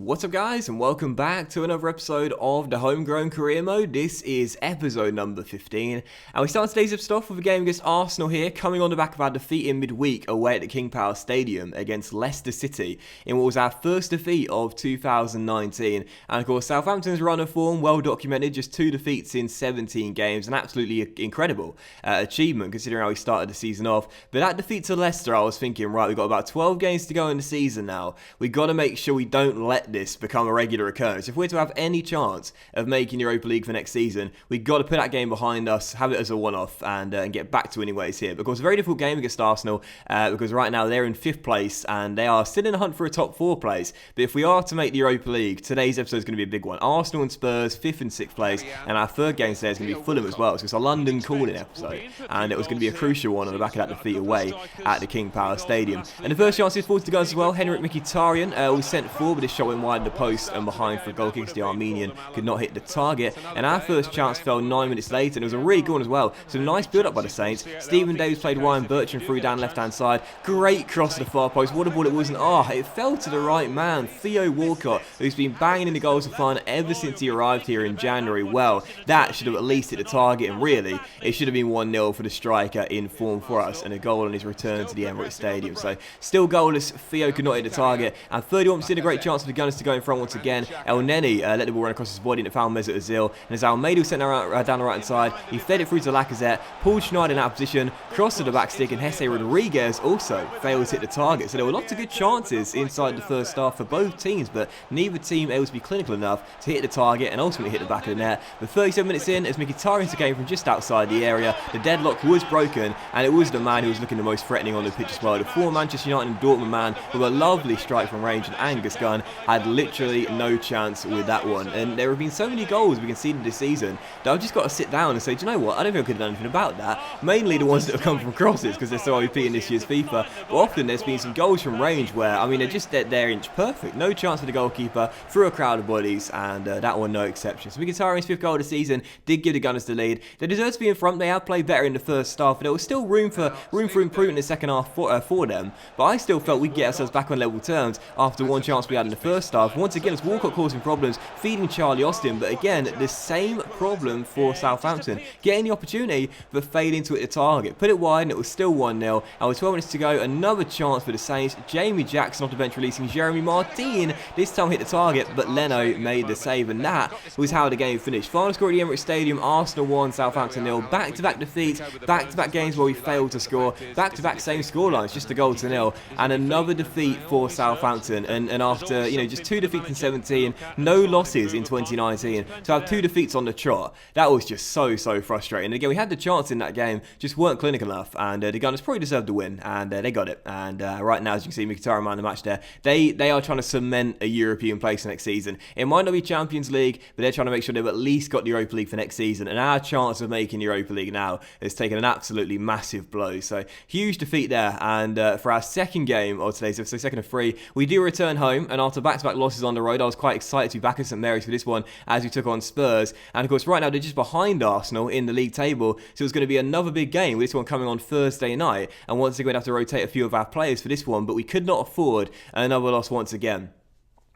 What's up guys, and welcome back to another episode of the Homegrown Career Mode. This is episode number 15, and we start today's episode off with a game against Arsenal here, coming on the back of our defeat in midweek away at the King Power Stadium against Leicester City in what was our first defeat of 2019. And of course, Southampton's run of form, well documented, just 2 defeats in 17 games, an absolutely incredible achievement considering how we started the season off. But that defeat to Leicester, I was thinking, right, we've got about 12 games to go in the season now. We've got to make sure we don't let this become a regular occurrence. If we're to have any chance of making Europa League for next season, we've got to put that game behind us, have it as a one-off, and get back to winning ways here. Because a very difficult game against Arsenal, because right now they're in 5th place and they are still in a hunt for a top 4 place. But if we are to make the Europa League, today's episode is going to be a big one. Arsenal and Spurs, 5th and 6th place, and our third game today is going to be Fulham as well. So it's a London calling episode, and it was going to be a crucial one on the back of that defeat away at the King Power Stadium. And the first chance is forward to guys as well. Henrik Mkhitaryan was sent forward, but his shot went wide in the post and behind for a goal kick. The Armenian could not hit the target, and our first chance fell 9 minutes later, and it was a really good one as well. So nice build up by the Saints. Stephen Davis played Ryan Bertrand through down left hand side. Great cross to the far post. What a ball it was, and it fell to the right man, Theo Walcott, who's been banging in the goals for fun ever since he arrived here in January. Well, that should have at least hit the target, and really it should have been 1-0 for the striker in form for us, and a goal on his return to the Emirates Stadium. So still goalless. Theo could not hit the target, and 31% a great chance for the Gunners to go in front once again. El Neni let the ball run across his body and it found Mesut Ozil, and as Almeida was sent down the right hand side, he fed it through to Lacazette. Paul Schneider in that position, cross to the back stick, and Jesse Rodriguez also failed to hit the target. So there were lots of good chances inside the first half for both teams, but neither team able to be clinical enough to hit the target and ultimately hit the back of the net. But 37 minutes in, as Mkhitaryan came from just outside the area, the deadlock was broken, and it was the man who was looking the most threatening on the pitch as well. The 4 Manchester United and Dortmund man with a lovely strike from range, and Angus Gunn had literally no chance with that one. And there have been so many goals we conceded this season that I've just got to sit down and say, do you know what, I don't think I could have done anything about that. Mainly the ones that have come from crosses, because they're so OP in this year's FIFA, but often there's been some goals from range where, I mean, they're inch perfect. No chance for the goalkeeper through a crowd of bodies, and that one no exception. So Mkhitaryan's 5th goal of the season did give the Gunners the lead. They deserve to be in front. They have played better in the first half, but there was still room for improvement in the second half for them. But I still felt we'd get ourselves back on level terms after one chance we had in the first half. Once again, it's Walcott causing problems, feeding Charlie Austin, but again, the same problem for Southampton. Getting the opportunity, but failing to hit the target. Put it wide, and it was still 1-0. And with 12 minutes to go, another chance for the Saints. Jamie Jackson off the bench releasing Jeremy Martin. This time hit the target, but Leno made the save, and that was how the game finished. Final score at the Emirates Stadium, Arsenal 1, Southampton 0. Back-to-back defeats, back-to-back games where we failed to score, back-to-back same scorelines, just a goal to nil, and another defeat for Southampton. And after, just 2 defeats in 17, no losses in 2019, to have 2 defeats on the trot, that was just so frustrating. And again, we had the chance in that game, just weren't clinical enough, and the Gunners probably deserved to win, and they got it. And right now, as you can see, Mkhitaryan man of the match there. They are trying to cement a European place next season. It might not be Champions League, but they're trying to make sure they've at least got the Europa League for next season, and our chance of making the Europa League now has taken an absolutely massive blow. So huge defeat there, and for our second game of today's episode, second of 3, we do return home, and after back-to-back losses on the road, I was quite excited to be back in St Mary's for this one as we took on Spurs. And of course, right now they're just behind Arsenal in the league table, so it's going to be another big game, with this one coming on Thursday night. And once again, we'd have to rotate a few of our players for this one, but we could not afford another loss once again.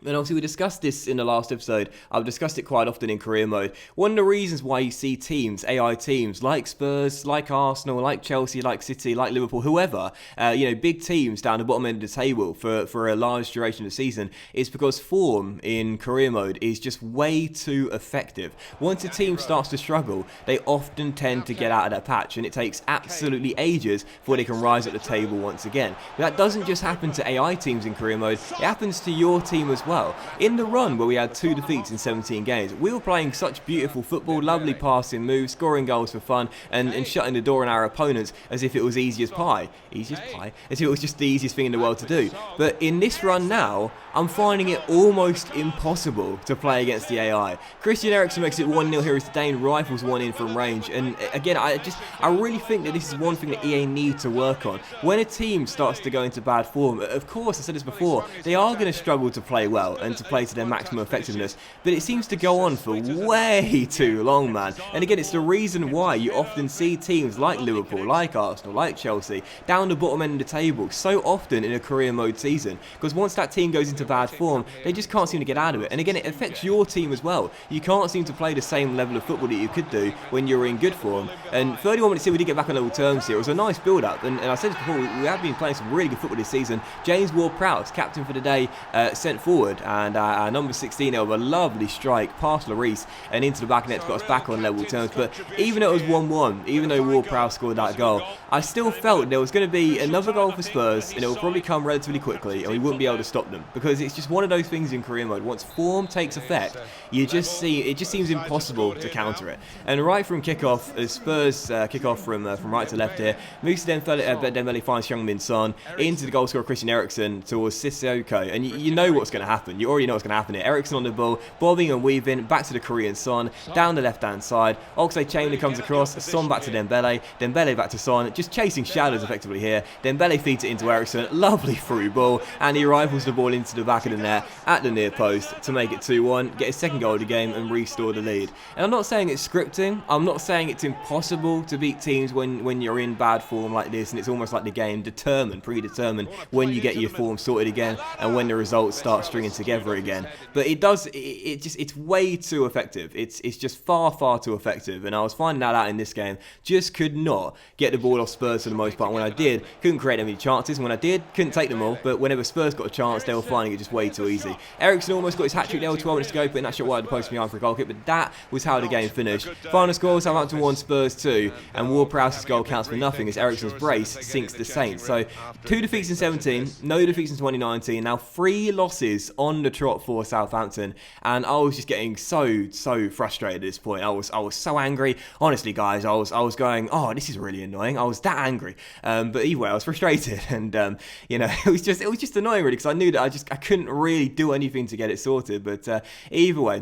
And obviously we discussed this in the last episode. I've discussed it quite often in career mode. One of the reasons why you see teams, AI teams, like Spurs, like Arsenal, like Chelsea, like City, like Liverpool, whoever, big teams down the bottom end of the table for a large duration of the season, is because form in career mode is just way too effective. Once a team starts to struggle, they often tend to get out of that patch, and it takes absolutely ages before they can rise up the table once again. But that doesn't just happen to AI teams in career mode, it happens to your team as well. In the run where we had 2 defeats in 17 games, we were playing such beautiful football, lovely passing moves, scoring goals for fun, and shutting the door on our opponents as if it was easy as pie. Easy as pie? As if it was just the easiest thing in the world to do. But in this run now, I'm finding it almost impossible to play against the AI. Christian Eriksen makes it 1-0 here as Dane rifles one in from range, and again, I really think that this is one thing that EA need to work on. When a team starts to go into bad form, of course, I said this before, they are going to struggle to play well. well and to play to their maximum effectiveness, but it seems to go on for way too long, man. And again, it's the reason why you often see teams like Liverpool, like Arsenal, like Chelsea, down the bottom end of the table so often in a career mode season, because once that team goes into bad form, they just can't seem to get out of it. And again, it affects your team as well. You can't seem to play the same level of football that you could do when you're in good form. And 31 minutes in, we did get back on level terms here. It was a nice build-up, and I said this before, we have been playing some really good football this season. James Ward-Prowse, captain for the day, sent forward, and our number 16 there with a lovely strike past Lloris and into the back of the net to got us back on level terms. But even though it was 1-1, even though Ward-Prowse scored that goal, I still felt there was going to be another goal for Spurs, and it will probably come relatively quickly, and we wouldn't be able to stop them, because it's just one of those things in career mode. Once form takes effect, you just see it just seems impossible to counter it. And right from kickoff, as Spurs kick off from right to left here, Moussa Dembele finds Heung-min Son into the goal scorer Christian Eriksen towards Sissoko, and you know what's going to happen. You already know what's going to happen here. Eriksen on the ball, bobbing and weaving back to the Korean Son, down the left-hand side. Oxlade-Chamberlain comes across, Son back to Dembele, Dembele back to Son, just chasing shadows effectively here. Dembele feeds it into Eriksen, lovely through ball, and he rifles the ball into the back of the net at the near post to make it 2-1, get his second goal of the game and restore the lead. And I'm not saying it's scripting, I'm not saying it's impossible to beat teams when you're in bad form like this, and it's almost like the game predetermined when you get your form sorted again and when the results start stringing together again. But it's way too effective. It's just far too effective, and I was finding that out in this game. Just could not get the ball off Spurs for the most part. When I did, couldn't create any chances. When I did, couldn't take them all, but whenever Spurs got a chance, they were finding it just way too easy. Eriksen almost got his hat-trick there with 12 minutes to go, putting that shot wide of the post behind for a goal kick, but that was how the game finished. Final score, Southampton 1, Spurs 2, and Ward-Prowse's goal counts for nothing as Eriksen's brace sinks the Saints. So 2 defeats in 17, no defeats in 2019, now 3 losses on the trot for Southampton, and I was just getting so frustrated at this point. I was so angry. Honestly, guys, I was going, oh, this is really annoying. I was that angry. But anyway, I was frustrated, and you know, it was just annoying really, because I knew that I couldn't really do anything to get it sorted. But either way,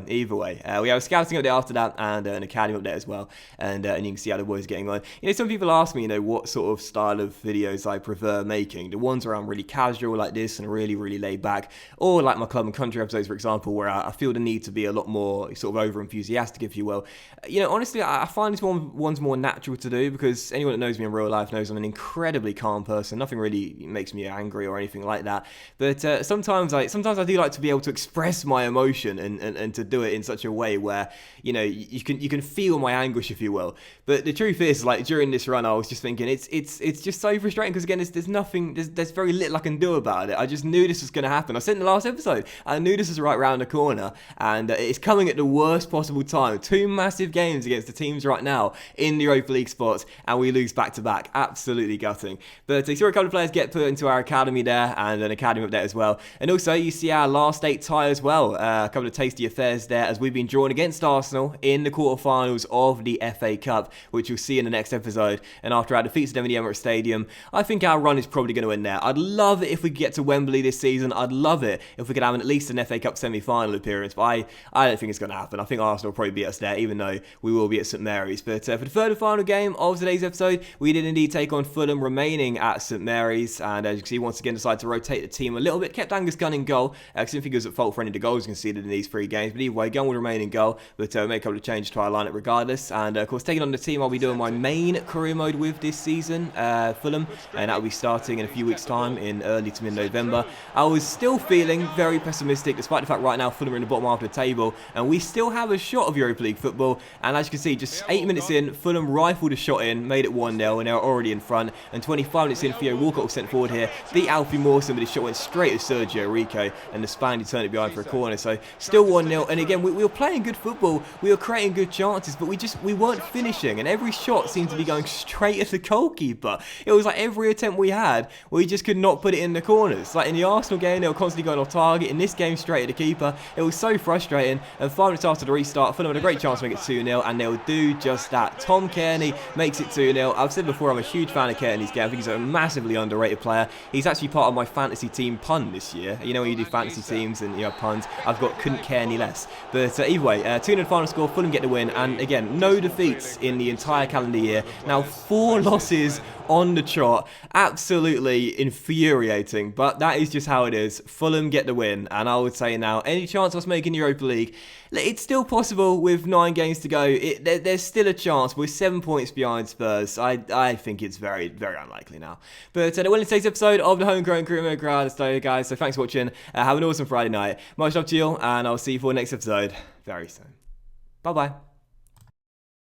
we have a scouting update after that, and an academy update as well, and you can see how the boys are getting on. You know, some people ask me, you know, what sort of style of videos I prefer making. The ones where I'm really casual like this and really laid back, or like my club and country episodes, for example, where I feel the need to be a lot more sort of over enthusiastic, if you will. You know, honestly, I find this one's more natural to do, because anyone that knows me in real life knows I'm an incredibly calm person. Nothing really makes me angry or anything like that. But sometimes I do like to be able to express my emotion and to do it in such a way where, you know, you can feel my anguish, if you will. But the truth is, like, during this run, I was just thinking it's just so frustrating, because again, there's very little I can do about it. I just knew this was going to happen. I said in the last episode, I knew this was right round the corner, and it's coming at the worst possible time. 2 massive games against the teams right now in the Europa League spots, and we lose back to back. Absolutely gutting. But you saw a couple of players get put into our academy there, and an academy update as well. And also, you see our last 8 tie as well. A couple of tasty affairs there, as we've been drawn against Arsenal in the quarterfinals of the FA Cup, which you'll see in the next episode. And after our defeats at the Emirates Stadium, I think our run is probably going to end there. I'd love it if we could get to Wembley this season. I'd love it if we could have at least an FA Cup semi-final appearance, but I don't think it's going to happen. I think Arsenal will probably beat us there, even though we will be at St Mary's. But for the third and final game of today's episode, we did indeed take on Fulham, remaining at St Mary's, and as you can see, once again decided to rotate the team a little bit. Kept Angus Gunn in goal, because I didn't think he was at fault for any of the goals conceded in these 3 games, but either way, Gunn will remain in goal, but we made a couple of changes to our lineup regardless. And of course, taking on the team I'll be doing my main career mode with this season, Fulham, and that will be starting in a few weeks' time in early to mid-November. I was still feeling very pessimistic, despite the fact right now Fulham are in the bottom half of the table, and we still have a shot of Europa League football. And as you can see, just 8 minutes in, Fulham rifled a shot in, made it 1-0, and they're already in front. And 25 minutes in, Theo Walcott was sent forward here, beat Alfie Mawson, but his shot went straight at Sergio Rico, and the Spaniard turned it behind for a corner. So still 1-0, and again, we were playing good football, we were creating good chances, but we weren't finishing, and every shot seemed to be going straight at the goalkeeper. It was like every attempt we had, we just could not put it in the corners. Like in the Arsenal game, they were constantly going off target. In this game, straight at the keeper. It was so frustrating. And 5 minutes after the restart, Fulham had a great chance to make it 2-0, and they'll do just that. Tom Kearney makes it 2-0. I've said before, I'm a huge fan of Kearney's game. I think he's a massively underrated player. He's actually part of my fantasy team pun this year. You know, when you do fantasy teams and you have puns, I've got couldn't care any less. But either way, 2-0 final score, Fulham get the win, and again, no defeats in the entire calendar year. Now 4 losses on the trot. Absolutely infuriating, but that is just how it is. Fulham get the win. win, and I would say now, any chance of us making Europa League, it's still possible with 9 games to go. There's still a chance. We're 7 points behind Spurs. I think it's very, very unlikely now. But that will end today's episode of the Homegrown Career Mode guys. So thanks for watching. Have an awesome Friday night. Much love to you, and I'll see you for the next episode very soon. Bye-bye.